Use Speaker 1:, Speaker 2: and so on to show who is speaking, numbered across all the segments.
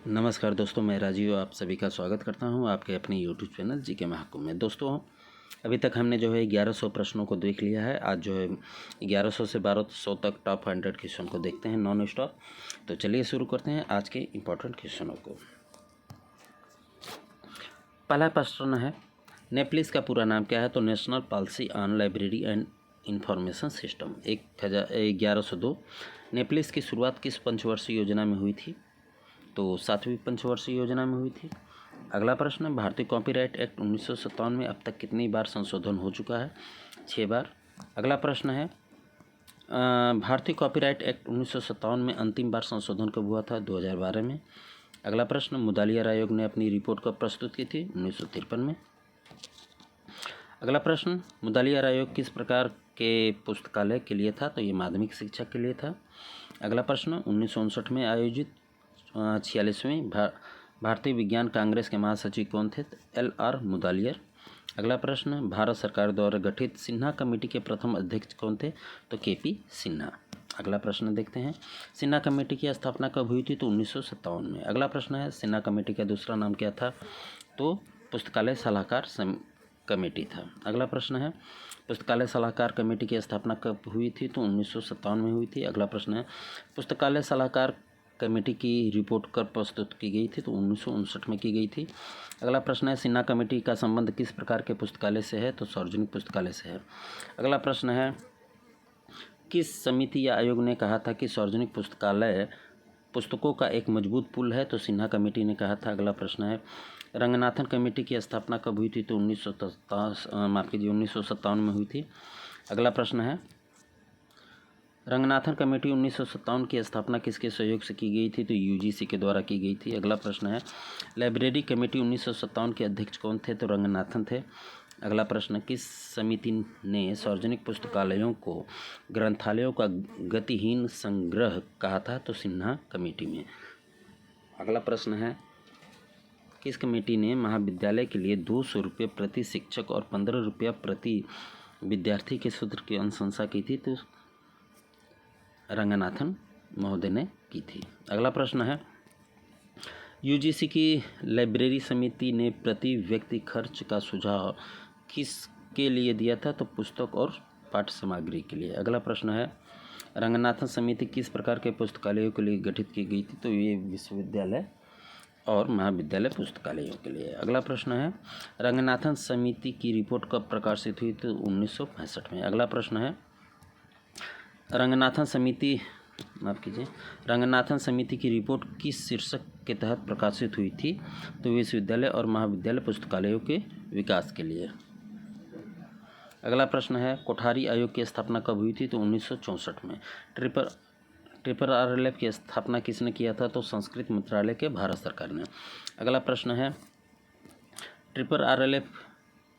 Speaker 1: नमस्कार दोस्तों, मैं राजीव आप सभी का स्वागत करता हूं आपके अपने यूट्यूब चैनल जीके महकुम में। दोस्तों, अभी तक हमने जो है 1100 प्रश्नों को देख लिया है। आज जो है 1100 से 1200 तक टॉप 100 क्वेश्चन को देखते हैं नॉन स्टॉप। तो चलिए शुरू करते हैं आज के इम्पोर्टेंट क्वेश्चनों को। पहला प्रश्न है, नेप्लिस का पूरा नाम क्या है? तो national policy on library and information system. 1102। नेप्लिस की शुरुआत किस पंचवर्षीय योजना में हुई थी? तो 7वीं पंचवर्षीय योजना में हुई थी। अगला प्रश्न, भारतीय कॉपीराइट एक्ट 1957 में अब तक कितनी बार संशोधन हो चुका है? 6 बार। अगला प्रश्न है, भारतीय कॉपीराइट एक्ट 1957 में अंतिम बार संशोधन कब हुआ था? 2012 में। अगला प्रश्न, मुदालियार आयोग ने अपनी रिपोर्ट कब प्रस्तुत की थी? 1953 में। अगला प्रश्न, मुदालियार आयोग किस प्रकार के पुस्तकालय के लिए था? तो ये माध्यमिक शिक्षा के लिए था। अगला प्रश्न, 1959 में आयोजित 46वीं भारतीय विज्ञान कांग्रेस के महासचिव कौन थे? LR मुदालियर। अगला प्रश्न, भारत सरकार द्वारा गठित सिन्हा कमेटी के प्रथम अध्यक्ष कौन थे? तो KP सिन्हा। अगला प्रश्न देखते हैं, सिन्हा कमेटी की स्थापना कब हुई थी? तो 1957 में। अगला प्रश्न है, सिन्हा कमेटी का दूसरा नाम क्या था? तो पुस्तकालय सलाहकार कमेटी था। अगला प्रश्न है, पुस्तकालय सलाहकार कमेटी की स्थापना कब हुई थी? तो 1957 में हुई थी। अगला प्रश्न है, पुस्तकालय सलाहकार कमेटी की रिपोर्ट कब प्रस्तुत की गई थी? तो 1959 में की गई थी। अगला प्रश्न है, सिन्हा कमेटी का संबंध किस प्रकार के पुस्तकालय से है? तो सार्वजनिक पुस्तकालय से है। अगला प्रश्न है, किस समिति या आयोग ने कहा था कि सार्वजनिक पुस्तकालय पुस्तकों का एक मजबूत पुल है? तो सिन्हा कमेटी ने कहा था। अगला प्रश्न है, रंगनाथन कमेटी की स्थापना कब हुई थी? तो 1957 में हुई थी। अगला प्रश्न है, रंगनाथन कमेटी 1957 की स्थापना किसके सहयोग से की गई थी? तो UGC के द्वारा की गई थी। अगला प्रश्न है, लाइब्रेरी कमेटी 1957 के अध्यक्ष कौन थे? तो रंगनाथन थे। अगला प्रश्न, किस समिति ने सार्वजनिक पुस्तकालयों को ग्रंथालयों का गतिहीन संग्रह कहा था? तो सिन्हा कमेटी में। अगला प्रश्न है, किस कमेटी ने महाविद्यालय के लिए 200 रुपये प्रति शिक्षक और 15 रुपया प्रति विद्यार्थी के सूत्र की अनुशंसा की थी? तो रंगनाथन महोदय ने की थी। अगला प्रश्न है, UGC की लाइब्रेरी समिति ने प्रति व्यक्ति खर्च का सुझाव किसके लिए दिया था? तो पुस्तक और पाठ्य सामग्री के लिए। अगला प्रश्न है, रंगनाथन समिति किस प्रकार के पुस्तकालयों के लिए गठित की गई थी? तो ये विश्वविद्यालय और महाविद्यालय पुस्तकालयों के लिए। अगला प्रश्न है, रंगनाथन समिति की रिपोर्ट कब प्रकाशित हुई? तो 1965 में। अगला प्रश्न है, रंगनाथन समिति की रिपोर्ट किस शीर्षक के तहत प्रकाशित हुई थी? तो विश्वविद्यालय और महाविद्यालय पुस्तकालयों के विकास के लिए। अगला प्रश्न है, कोठारी आयोग की स्थापना कब हुई थी? तो 1964 में। ट्रिपल RLF की स्थापना किसने किया था? तो संस्कृत मंत्रालय के भारत सरकार ने। अगला प्रश्न है, ट्रिपल RLF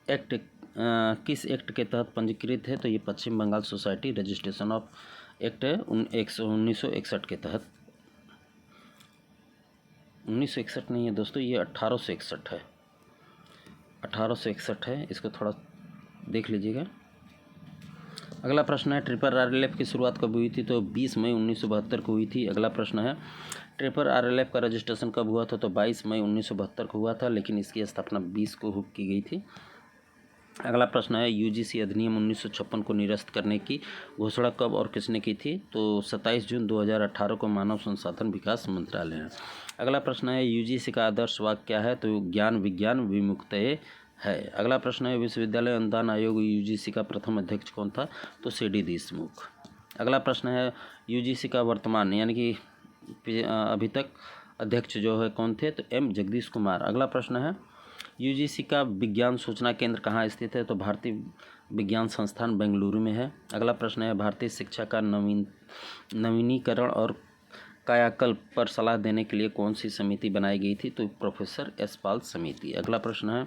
Speaker 1: एक्ट किस एक्ट के तहत पंजीकृत है? तो ये Paschim Bangal society registration of act 1961 के तहत। 1961 नहीं है दोस्तों, ये 1861 है। 1861 है, इसको थोड़ा देख लीजिएगा। अगला प्रश्न है, ट्रिपल RLF की शुरुआत कब हुई थी? तो 20 मई 1972 को हुई थी। अगला प्रश्न है, ट्रिपल RLF का रजिस्ट्रेशन कब हुआ था? तो 22 मई 1972 को हुआ था, लेकिन इसकी स्थापना 20 को की गई थी। अगला प्रश्न है, UGC अधिनियम 1956 को निरस्त करने की घोषणा कब और किसने की थी? तो 27 जून 2018 को मानव संसाधन विकास मंत्रालय ने। अगला प्रश्न है, UGC का आदर्श वाक्य क्या है? तो ज्ञान विज्ञान विमुक्तये है। अगला प्रश्न है, विश्वविद्यालय अनुदान आयोग UGC का प्रथम अध्यक्ष कौन था? तो CD देशमुख। अगला प्रश्न है, UGC का वर्तमान यानी कि अभी तक अध्यक्ष जो है कौन थे? तो M जगदीश कुमार। अगला प्रश्न है, UGC का विज्ञान सूचना केंद्र कहाँ स्थित है? तो भारतीय विज्ञान संस्थान बेंगलुरु में है। अगला प्रश्न है, भारतीय शिक्षा का नवीनीकरण और कायाकल्प पर सलाह देने के लिए कौन सी समिति बनाई गई थी? तो प्रोफेसर यशपाल समिति। अगला प्रश्न है,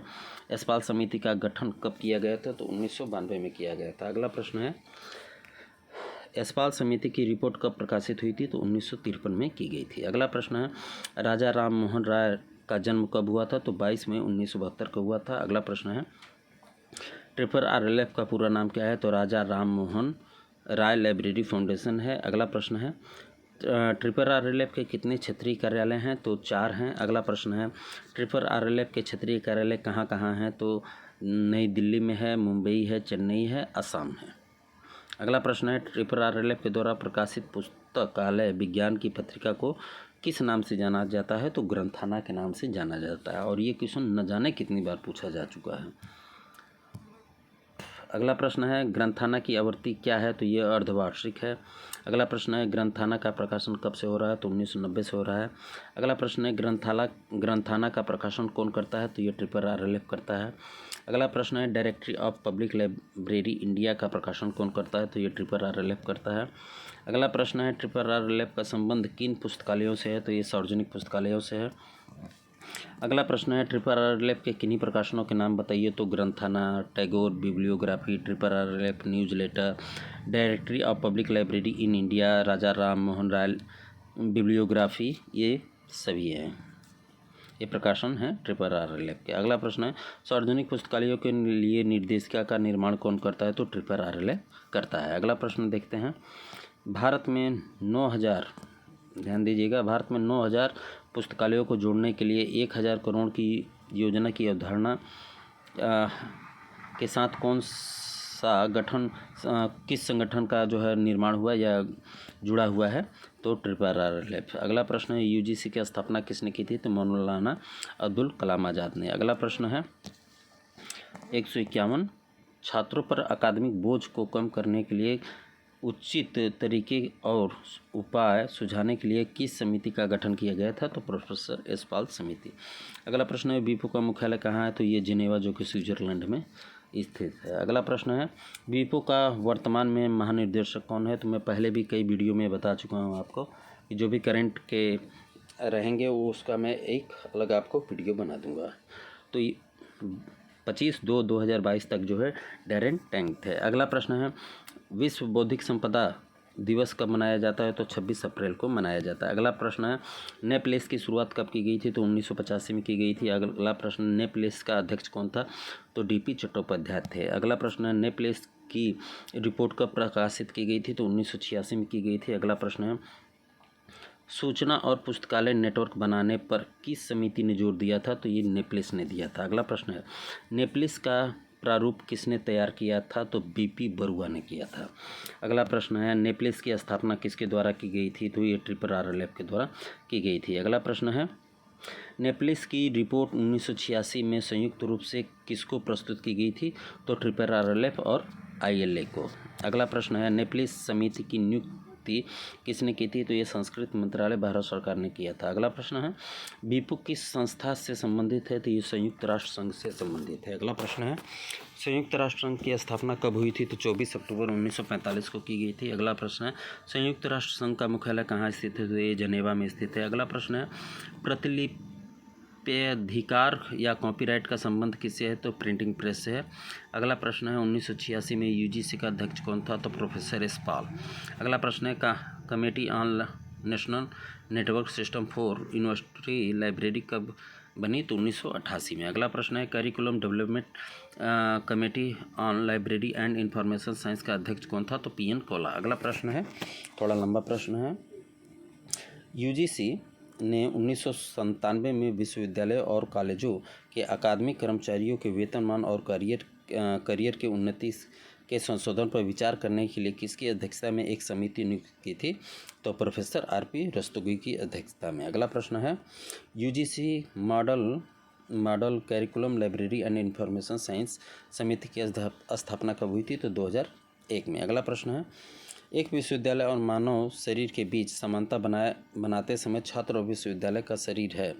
Speaker 1: यशपाल समिति का गठन कब किया गया था? तो 1992 में किया गया था। अगला प्रश्न है, यशपाल समिति की रिपोर्ट कब प्रकाशित हुई थी? तो 1953 में की गई थी। अगला प्रश्न है, राजा राम मोहन राय का जन्म कब हुआ था? तो 22 मई 1972 को हुआ था। अगला प्रश्न है, ट्रिपल RLF का पूरा नाम क्या है? तो राजा राम मोहन राय लाइब्रेरी फाउंडेशन है। अगला प्रश्न है, ट्रिपल आरएलएफ के कितने क्षेत्रीय कार्यालय हैं? तो 4 हैं। अगला प्रश्न है ट्रिपल आरएलएफ के क्षेत्रीय कार्यालय कहाँ कहाँ हैं? तो नई दिल्ली में है, मुंबई है, चेन्नई है, असम है। अगला प्रश्न है ट्रिपल आरएलएफ के द्वारा प्रकाशित पुस्तकालय विज्ञान की पत्रिका को किस नाम से जाना जाता है? तो ग्रंथाना के नाम से जाना जाता है। और ये क्वेश्चन न जाने कितनी बार पूछा जा चुका है। अगला प्रश्न है ग्रंथाना की आवृत्ति क्या है? तो ये अर्धवार्षिक है। अगला प्रश्न है ग्रंथाना का प्रकाशन कब से हो रहा है? तो 1990 से हो रहा है। अगला प्रश्न है ग्रंथाना का प्रकाशन कौन करता है? तो ये ट्रिपल आरएलएफ करता है। अगला प्रश्न है directory of public library India का प्रकाशन कौन करता है? तो ये ट्रिपल आरएलएफ करता है। अगला प्रश्न है ट्रिपल आरएलएफ का संबंध किन पुस्तकालयों से है? तो ये सार्वजनिक पुस्तकालयों से है। अगला प्रश्न है ट्रिपल आरएलएफ के किन्हीं प्रकाशनों के नाम बताइए? तो Granthana, Tagore bibliography, triple RLF newsletter, directory of public library in India, Raja Ram Mohan Roy bibliography, ये सभी हैं। ये प्रकाशन है ट्रिपल आरएलएफ के। अगला प्रश्न है सार्वजनिक पुस्तकालयों के लिए निर्देशिका का निर्माण कौन करता है? तो ट्रिपल आरएलएफ करता है। अगला प्रश्न देखते हैं भारत में 9,000 ध्यान दीजिएगा, भारत में 9,000 पुस्तकालयों को जोड़ने के लिए 1,000 करोड़ की योजना की अवधारणा के साथ कौन सा गठन किस संगठन का जो है निर्माण हुआ या जुड़ा हुआ है? तो ट्रिपल आरएलएफ। अगला प्रश्न है यूजीसी की स्थापना किसने की थी? तो मौलाना अब्दुल कलाम आज़ाद ने। अगला प्रश्न है 151 छात्रों पर अकादमिक बोझ को कम करने के लिए उचित तरीके और उपाय सुझाने के लिए किस समिति का गठन किया गया था? तो प्रोफेसर एसपाल समिति। अगला प्रश्न है वीपो का मुख्यालय कहाँ है? तो ये जिनेवा जो कि स्विट्जरलैंड में स्थित है। अगला प्रश्न है वीपो का वर्तमान में महानिर्देशक कौन है? तो मैं पहले भी कई वीडियो में बता चुका हूँ आपको कि जो भी करंट के रहेंगे वो उसका मैं एक अलग आपको वीडियो बना दूँगा। तो 25/2/2022 तक जो है डैरेन टैंग थे। अगला प्रश्न है विश्व बौद्धिक संपदा दिवस कब मनाया जाता है? तो 26 अप्रैल को मनाया जाता है। अगला प्रश्न है नेप्लेस की शुरुआत कब की गई थी? तो 1985 में की गई थी। अगला प्रश्न नेप्लेस का अध्यक्ष कौन था? तो डीपी चट्टोपाध्याय थे। अगला प्रश्न है नेप्लेस की रिपोर्ट कब प्रकाशित की गई थी? तो 1986 में की गई थी। अगला प्रश्न है सूचना और पुस्तकालय नेटवर्क बनाने पर किस समिति ने जोर दिया था? तो ये नेप्लेस ने दिया था। अगला प्रश्न है नेप्लेस का प्रारूप किसने तैयार किया था? तो बीपी बरुआ ने किया था। अगला प्रश्न है नेप्लेस की स्थापना किसके द्वारा की गई थी? तो ये ट्रिपल आरएलएफ के द्वारा की गई थी। अगला प्रश्न है नेप्लेस की रिपोर्ट 1986 में संयुक्त रूप से किसको प्रस्तुत की गई थी? तो ट्रिपल आरएलएफ और आईएलए को। अगला प्रश्न है नेप्लेस समिति की नियुक्ति किसने की थी? तो ये संस्कृति मंत्रालय भारत सरकार ने किया था। अगला प्रश्न है वीपो किस संस्था से संबंधित है? तो ये संयुक्त राष्ट्र संघ से संबंधित है। अगला प्रश्न है संयुक्त राष्ट्र संघ की स्थापना कब हुई थी? तो 24 अक्टूबर 1945 को की गई थी। अगला प्रश्न है संयुक्त राष्ट्र संघ का मुख्यालय कहाँ स्थित है? तो ये जनेवा में स्थित है। अगला प्रश्न है प्रतिलिप्यधिकार या कॉपीराइट का संबंध किससे है? तो प्रिंटिंग प्रेस से है। अगला प्रश्न है 1986 में यूजीसी का अध्यक्ष कौन था? तो प्रोफेसर एसपाल। अगला प्रश्न है committee on national network system for university library कब बनी? तो 1988 में। अगला प्रश्न है curriculum development committee on library and information science का अध्यक्ष कौन था? तो पीएन कोला। अगला प्रश्न है थोड़ा लंबा प्रश्न है यूजीसी ने 1997 में विश्वविद्यालय और कॉलेजों के अकादमिक कर्मचारियों के वेतनमान और करियर के उन्नति के संशोधन पर विचार करने के लिए किसकी अध्यक्षता में एक समिति नियुक्त की थी? तो प्रोफेसर आरपी रस्तोगी की अध्यक्षता में। अगला प्रश्न है UGC model curriculum library and information science समिति की स्थापना कब हुई थी? तो 2001 में। अगला प्रश्न है एक विश्वविद्यालय और मानव शरीर के बीच समानता बनाते समय छात्र और विश्वविद्यालय का शरीर है,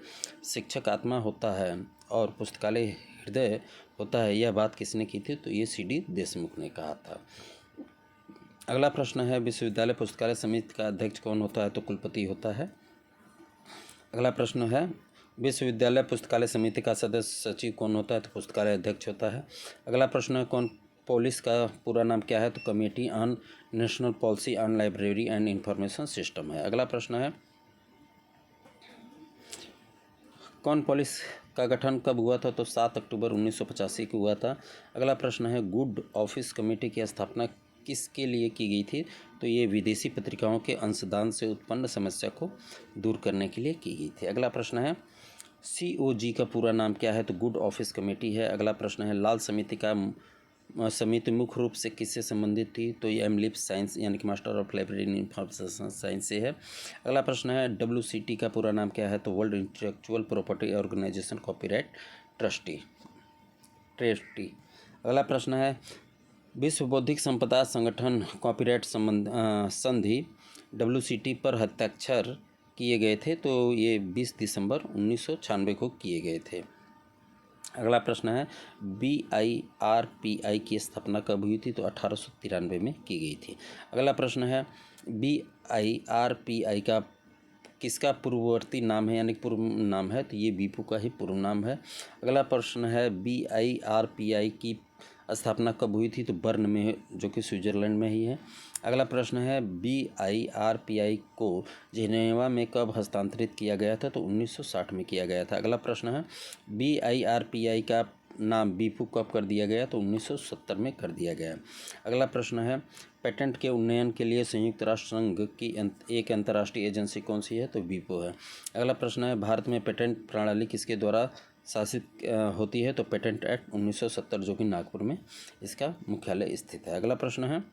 Speaker 1: शिक्षक आत्मा होता है और पुस्तकालय हृदय होता है, यह बात किसने की थी? तो ये सीडी देशमुख ने कहा था। अगला प्रश्न है विश्वविद्यालय पुस्तकालय समिति का अध्यक्ष कौन होता है? तो कुलपति होता है। अगला प्रश्न है विश्वविद्यालय पुस्तकालय समिति का सदस्य सचिव कौन होता है? तो पुस्तकालय अध्यक्ष होता है। अगला प्रश्न है कौन पॉलिस का पूरा नाम क्या है? तो committee on national policy on library and information system है। अगला प्रश्न है कौन पॉलिस का गठन कब हुआ था? तो 7 अक्टूबर 1985 को हुआ था। अगला प्रश्न है गुड ऑफिस कमेटी की स्थापना किसके लिए की गई थी? तो ये विदेशी पत्रिकाओं के अंशदान से उत्पन्न समस्या को दूर करने के लिए की गई थी। अगला प्रश्न है COG का पूरा नाम क्या है? तो गुड ऑफिस कमेटी है। अगला प्रश्न है लाल समिति मुख्य रूप से किससे संबंधित थी? तो ये एमलिप्स साइंस यानी कि master of library information science से है। अगला प्रश्न है WCT का पूरा नाम क्या है? तो world intellectual property organization copyright trustee. अगला प्रश्न है विश्व बौद्धिक संपदा संगठन कॉपीराइट संधि WCT पर हस्ताक्षर किए गए थे? तो ये 20 दिसंबर 1996 को किए गए थे। अगला प्रश्न है BIRPI की स्थापना कब हुई थी? तो 1893 में की गई थी। अगला प्रश्न है BIRPI का किसका पूर्ववर्ती नाम है यानी पूर्व नाम है? तो ये बीपू का ही पूर्व नाम है। अगला प्रश्न है BIRPI की स्थापना कब हुई थी? तो बर्न में, जो कि स्विट्जरलैंड में ही है। अगला प्रश्न है BIRPI को जिनेवा में कब हस्तांतरित किया गया था? तो 1960 में किया गया था। अगला प्रश्न है BIRPI का नाम बीपू कब कर दिया गया? तो 1970 में कर दिया गया। अगला प्रश्न है पेटेंट के उन्नयन के लिए संयुक्त राष्ट्र संघ की एक अंतर्राष्ट्रीय एजेंसी कौन सी है? तो बीपो है। अगला प्रश्न है भारत में पेटेंट प्रणाली किसके द्वारा शासित होती है? तो पेटेंट एक्ट 1970, जो कि नागपुर में इसका मुख्यालय स्थित है। अगला प्रश्न है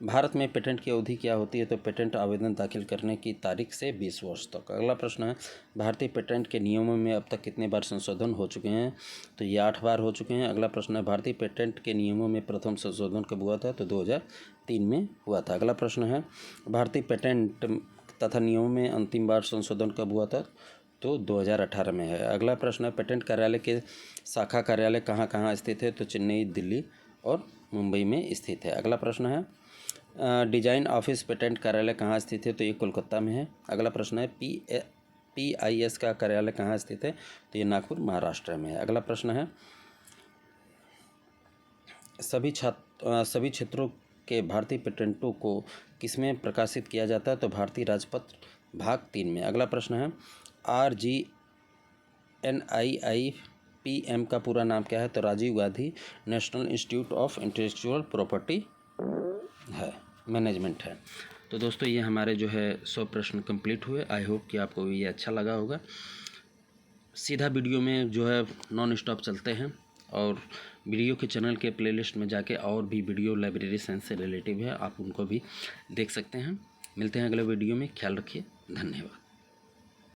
Speaker 1: भारत में पेटेंट की अवधि क्या होती है? तो पेटेंट आवेदन दाखिल करने की तारीख से 20 वर्ष तक। अगला प्रश्न है भारतीय पेटेंट के नियमों में अब तक कितने बार संशोधन हो चुके हैं? तो ये 8 बार हो चुके हैं। अगला प्रश्न है भारतीय पेटेंट के नियमों में प्रथम संशोधन कब हुआ था? तो 2003 में हुआ था। अगला प्रश्न है भारतीय पेटेंट तथा नियमों में अंतिम बार संशोधन कब हुआ था? तो 2018 में है। अगला प्रश्न है पेटेंट कार्यालय के शाखा कार्यालय कहाँ कहाँ स्थित है? तो चेन्नई, दिल्ली और मुंबई में स्थित है। अगला प्रश्न है डिजाइन ऑफिस पेटेंट कार्यालय कहाँ स्थित है? तो ये कोलकाता में है। अगला प्रश्न है PIS का कार्यालय कहाँ स्थित है? तो ये नागपुर, महाराष्ट्र में है। अगला प्रश्न है सभी क्षेत्रों के भारतीय पेटेंटों को किसमें प्रकाशित किया जाता है? तो भारतीय राजपत्र भाग 3 में। अगला प्रश्न है RGNIIPM का पूरा नाम क्या है? तो Rajiv Gandhi national institute of intellectual property है, मैनेजमेंट है। तो दोस्तों ये हमारे जो है 100 प्रश्न कंप्लीट हुए। आई होप कि आपको ये अच्छा लगा होगा। सीधा वीडियो में जो है नॉन स्टॉप चलते हैं और वीडियो के चैनल के प्लेलिस्ट में जाके और भी वीडियो लाइब्रेरी साइंस से रिलेटिव है, आप उनको भी देख सकते हैं। मिलते हैं अगले वीडियो में। ख्याल रखिए। धन्यवाद।